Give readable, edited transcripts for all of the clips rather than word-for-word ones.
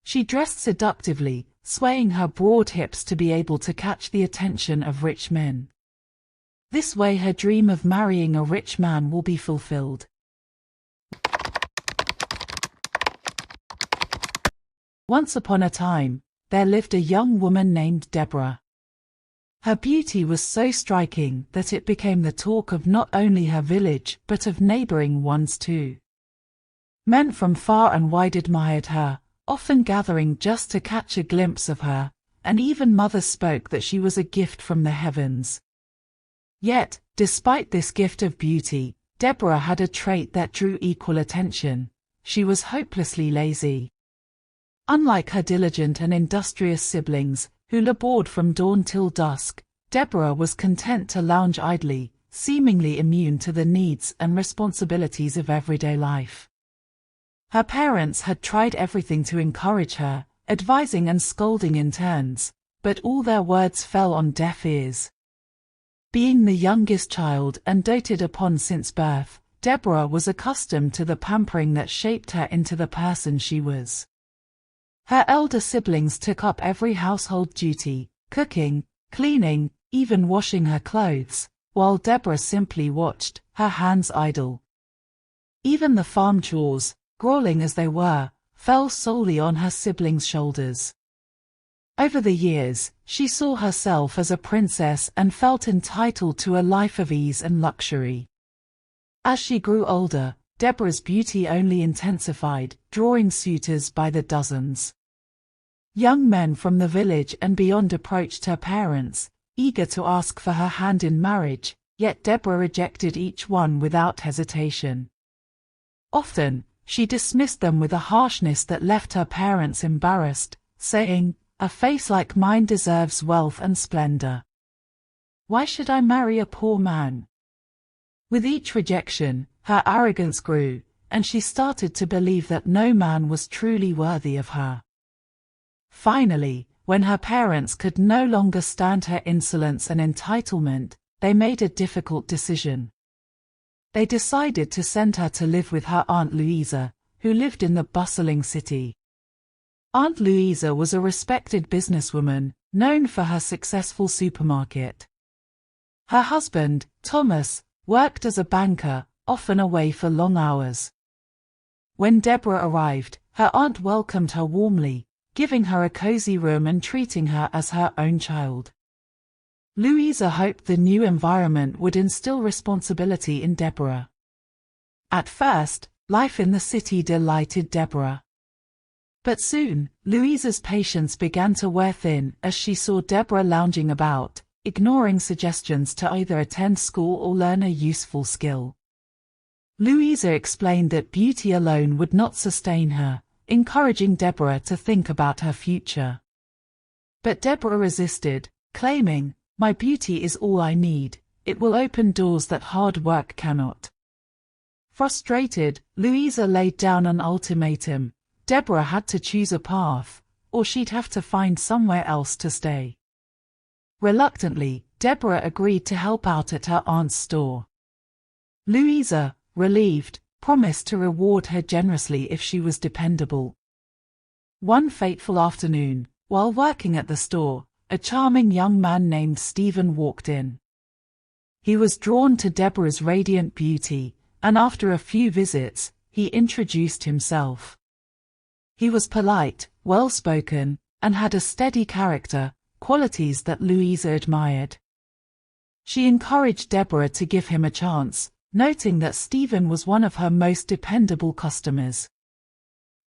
She dressed seductively, swaying her broad hips to be able to catch the attention of rich men. This way her dream of marrying a rich man will be fulfilled. Once upon a time, there lived a young woman named Deborah. Her beauty was so striking that it became the talk of not only her village but of neighboring ones too. Men from far and wide admired her, often gathering just to catch a glimpse of her, and even mothers spoke that she was a gift from the heavens. Yet, despite this gift of beauty, Deborah had a trait that drew equal attention. She was hopelessly lazy. Unlike her diligent and industrious siblings, who labored from dawn till dusk, Deborah was content to lounge idly, seemingly immune to the needs and responsibilities of everyday life. Her parents had tried everything to encourage her, advising and scolding in turns, but all their words fell on deaf ears. Being the youngest child and doted upon since birth, Deborah was accustomed to the pampering that shaped her into the person she was. Her elder siblings took up every household duty, cooking, cleaning, even washing her clothes, while Deborah simply watched, her hands idle. Even the farm chores, grueling as they were, fell solely on her siblings' shoulders. Over the years, she saw herself as a princess and felt entitled to a life of ease and luxury. As she grew older, Deborah's beauty only intensified, drawing suitors by the dozens. Young men from the village and beyond approached her parents, eager to ask for her hand in marriage, yet Deborah rejected each one without hesitation. Often, she dismissed them with a harshness that left her parents embarrassed, saying, "A face like mine deserves wealth and splendor. Why should I marry a poor man?" With each rejection, her arrogance grew, and she started to believe that no man was truly worthy of her. Finally, when her parents could no longer stand her insolence and entitlement, they made a difficult decision. They decided to send her to live with her Aunt Louisa, who lived in the bustling city. Aunt Louisa was a respected businesswoman, known for her successful supermarket. Her husband, Thomas, worked as a banker, often away for long hours. When Deborah arrived, her aunt welcomed her warmly, giving her a cozy room and treating her as her own child. Louisa hoped the new environment would instill responsibility in Deborah. At first, life in the city delighted Deborah. But soon, Louisa's patience began to wear thin as she saw Deborah lounging about, ignoring suggestions to either attend school or learn a useful skill. Louisa explained that beauty alone would not sustain her, encouraging Deborah to think about her future. But Deborah resisted, claiming, "My beauty is all I need, it will open doors that hard work cannot." Frustrated, Louisa laid down an ultimatum. Deborah had to choose a path, or she'd have to find somewhere else to stay. Reluctantly, Deborah agreed to help out at her aunt's store. Louisa, relieved, promised to reward her generously if she was dependable. One fateful afternoon, while working at the store, a charming young man named Stephen walked in. He was drawn to Deborah's radiant beauty, and after a few visits, he introduced himself. He was polite, well-spoken, and had a steady character, qualities that Louisa admired. She encouraged Deborah to give him a chance, noting that Stephen was one of her most dependable customers.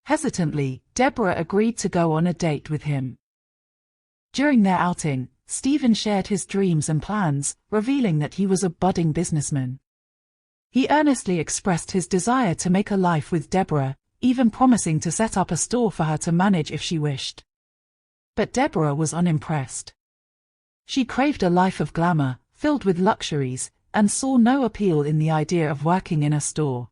Hesitantly, Deborah agreed to go on a date with him. During their outing, Stephen shared his dreams and plans, revealing that he was a budding businessman. He earnestly expressed his desire to make a life with Deborah, even promising to set up a store for her to manage if she wished. But Deborah was unimpressed. She craved a life of glamour, filled with luxuries, and saw no appeal in the idea of working in a store.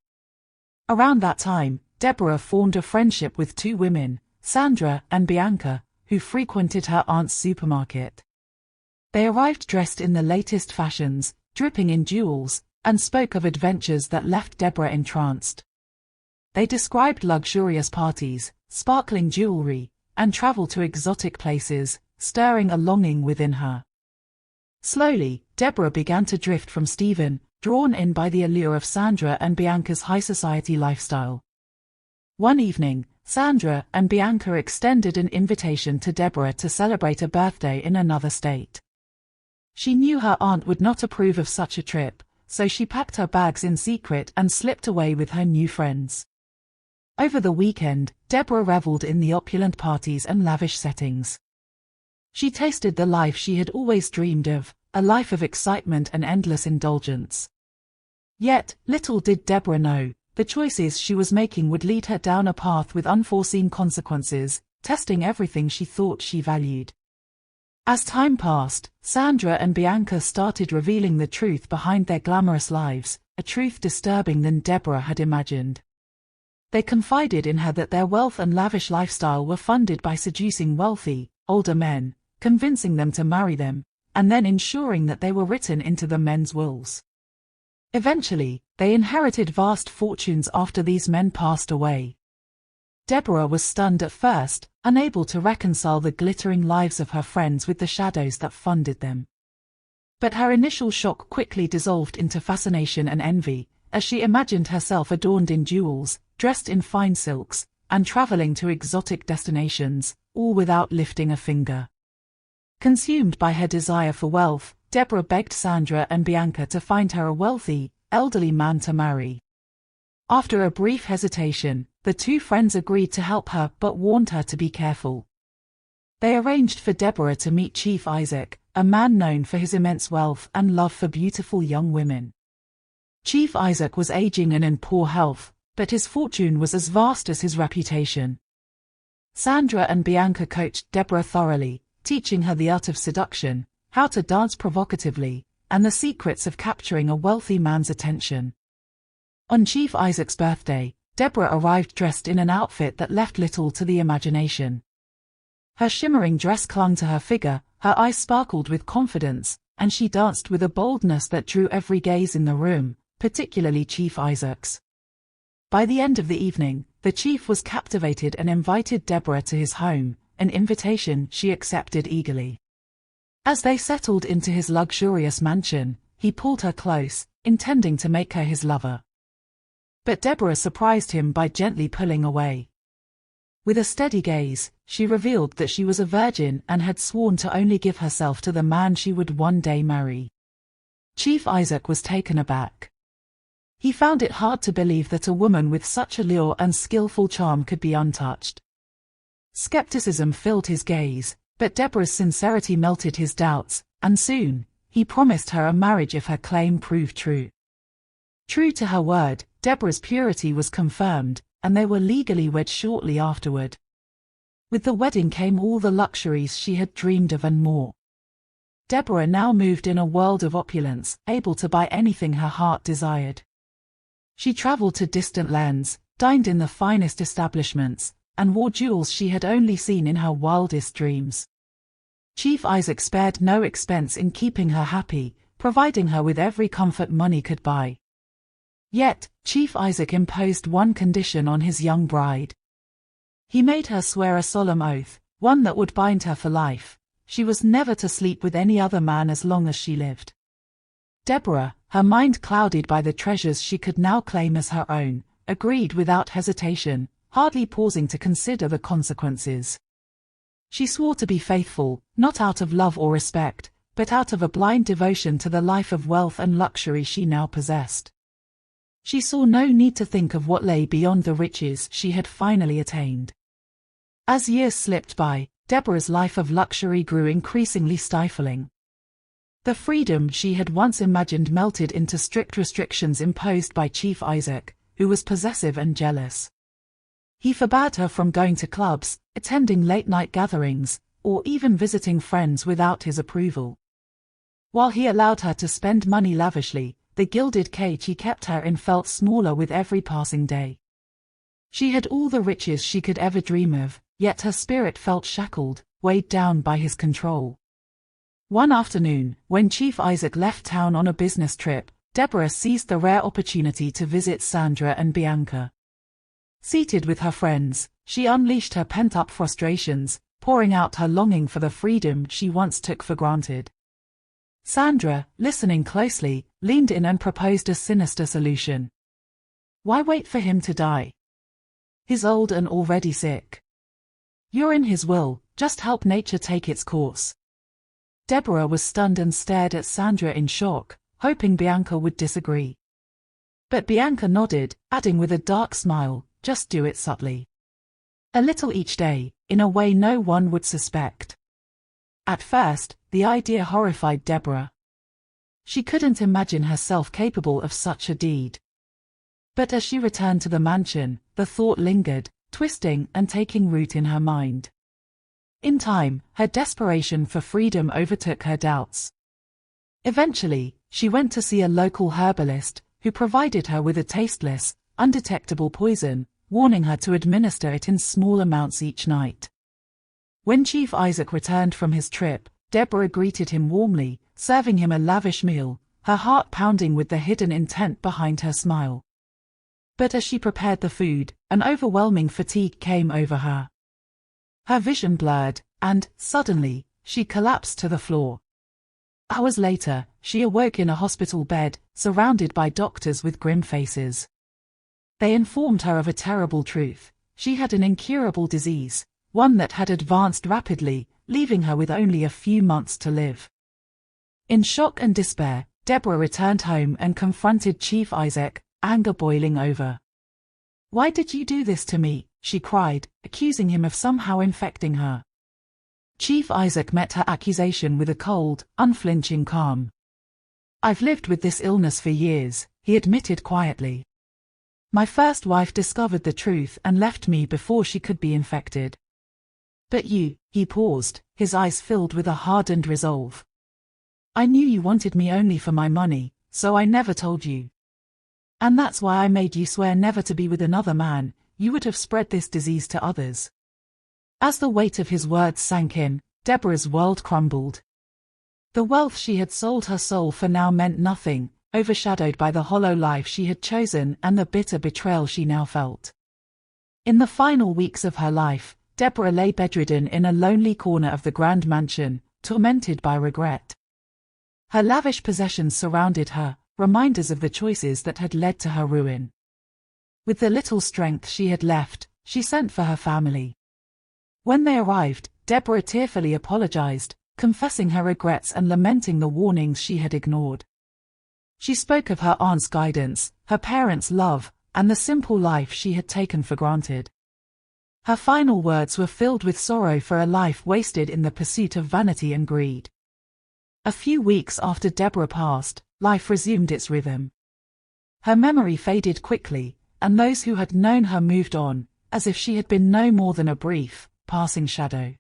Around that time, Deborah formed a friendship with two women, Sandra and Bianca, who frequented her aunt's supermarket. They arrived dressed in the latest fashions, dripping in jewels, and spoke of adventures that left Deborah entranced. They described luxurious parties, sparkling jewelry, and travel to exotic places, stirring a longing within her. Slowly, Deborah began to drift from Stephen, drawn in by the allure of Sandra and Bianca's high society lifestyle. One evening, Sandra and Bianca extended an invitation to Deborah to celebrate a birthday in another state. She knew her aunt would not approve of such a trip, so she packed her bags in secret and slipped away with her new friends. Over the weekend, Deborah reveled in the opulent parties and lavish settings. She tasted the life she had always dreamed of, a life of excitement and endless indulgence. Yet, little did Deborah know, the choices she was making would lead her down a path with unforeseen consequences, testing everything she thought she valued. As time passed, Sandra and Bianca started revealing the truth behind their glamorous lives, a truth disturbing than Deborah had imagined. They confided in her that their wealth and lavish lifestyle were funded by seducing wealthy, older men, convincing them to marry them, and then ensuring that they were written into the men's wills. Eventually, they inherited vast fortunes after these men passed away. Deborah was stunned at first, unable to reconcile the glittering lives of her friends with the shadows that funded them. But her initial shock quickly dissolved into fascination and envy, as she imagined herself adorned in jewels, dressed in fine silks, and traveling to exotic destinations, all without lifting a finger. Consumed by her desire for wealth, Deborah begged Sandra and Bianca to find her a wealthy, elderly man to marry. After a brief hesitation, the two friends agreed to help her but warned her to be careful. They arranged for Deborah to meet Chief Isaac, a man known for his immense wealth and love for beautiful young women. Chief Isaac was aging and in poor health, but his fortune was as vast as his reputation. Sandra and Bianca coached Deborah thoroughly, teaching her the art of seduction, how to dance provocatively, and the secrets of capturing a wealthy man's attention. On Chief Isaac's birthday, Deborah arrived dressed in an outfit that left little to the imagination. Her shimmering dress clung to her figure, her eyes sparkled with confidence, and she danced with a boldness that drew every gaze in the room, particularly Chief Isaac's. By the end of the evening, the chief was captivated and invited Deborah to his home, an invitation she accepted eagerly. As they settled into his luxurious mansion, he pulled her close, intending to make her his lover. But Deborah surprised him by gently pulling away. With a steady gaze, she revealed that she was a virgin and had sworn to only give herself to the man she would one day marry. Chief Isaac was taken aback. He found it hard to believe that a woman with such allure and skillful charm could be untouched. Skepticism filled his gaze, but Deborah's sincerity melted his doubts, and soon, he promised her a marriage if her claim proved true. True to her word, Deborah's purity was confirmed, and they were legally wed shortly afterward. With the wedding came all the luxuries she had dreamed of and more. Deborah now moved in a world of opulence, able to buy anything her heart desired. She traveled to distant lands, dined in the finest establishments, and wore jewels she had only seen in her wildest dreams. Chief Isaac spared no expense in keeping her happy, providing her with every comfort money could buy. Yet, Chief Isaac imposed one condition on his young bride. He made her swear a solemn oath, one that would bind her for life. She was never to sleep with any other man as long as she lived. Deborah, her mind clouded by the treasures she could now claim as her own, agreed without hesitation, hardly pausing to consider the consequences. She swore to be faithful, not out of love or respect, but out of a blind devotion to the life of wealth and luxury she now possessed. She saw no need to think of what lay beyond the riches she had finally attained. As years slipped by, Deborah's life of luxury grew increasingly stifling. The freedom she had once imagined melted into strict restrictions imposed by Chief Isaac, who was possessive and jealous. He forbade her from going to clubs, attending late-night gatherings, or even visiting friends without his approval. While he allowed her to spend money lavishly, the gilded cage he kept her in felt smaller with every passing day. She had all the riches she could ever dream of, yet her spirit felt shackled, weighed down by his control. One afternoon, when Chief Isaac left town on a business trip, Deborah seized the rare opportunity to visit Sandra and Bianca. Seated with her friends, she unleashed her pent-up frustrations, pouring out her longing for the freedom she once took for granted. Sandra, listening closely, leaned in and proposed a sinister solution. Why wait for him to die? He's old and already sick. You're in his will, just help nature take its course. Deborah was stunned and stared at Sandra in shock, hoping Bianca would disagree. But Bianca nodded, adding with a dark smile, just do it subtly. A little each day, in a way no one would suspect. At first, the idea horrified Deborah. She couldn't imagine herself capable of such a deed. But as she returned to the mansion, the thought lingered, twisting and taking root in her mind. In time, her desperation for freedom overtook her doubts. Eventually, she went to see a local herbalist, who provided her with a tasteless, undetectable poison, warning her to administer it in small amounts each night. When Chief Isaac returned from his trip, Deborah greeted him warmly, serving him a lavish meal, her heart pounding with the hidden intent behind her smile. But as she prepared the food, an overwhelming fatigue came over her. Her vision blurred, and, suddenly, she collapsed to the floor. Hours later, she awoke in a hospital bed, surrounded by doctors with grim faces. They informed her of a terrible truth: she had an incurable disease, one that had advanced rapidly, leaving her with only a few months to live. In shock and despair, Deborah returned home and confronted Chief Isaac, anger boiling over. "Why did you do this to me?" she cried, accusing him of somehow infecting her. Chief Isaac met her accusation with a cold, unflinching calm. "I've lived with this illness for years," he admitted quietly. "My first wife discovered the truth and left me before she could be infected. But you," he paused, his eyes filled with a hardened resolve. "I knew you wanted me only for my money, so I never told you. And that's why I made you swear never to be with another man. You would have spread this disease to others." As the weight of his words sank in, Deborah's world crumbled. The wealth she had sold her soul for now meant nothing, overshadowed by the hollow life she had chosen and the bitter betrayal she now felt. In the final weeks of her life, Deborah lay bedridden in a lonely corner of the grand mansion, tormented by regret. Her lavish possessions surrounded her, reminders of the choices that had led to her ruin. With the little strength she had left, she sent for her family. When they arrived, Deborah tearfully apologized, confessing her regrets and lamenting the warnings she had ignored. She spoke of her aunt's guidance, her parents' love, and the simple life she had taken for granted. Her final words were filled with sorrow for a life wasted in the pursuit of vanity and greed. A few weeks after Deborah passed, life resumed its rhythm. Her memory faded quickly, and those who had known her moved on, as if she had been no more than a brief, passing shadow.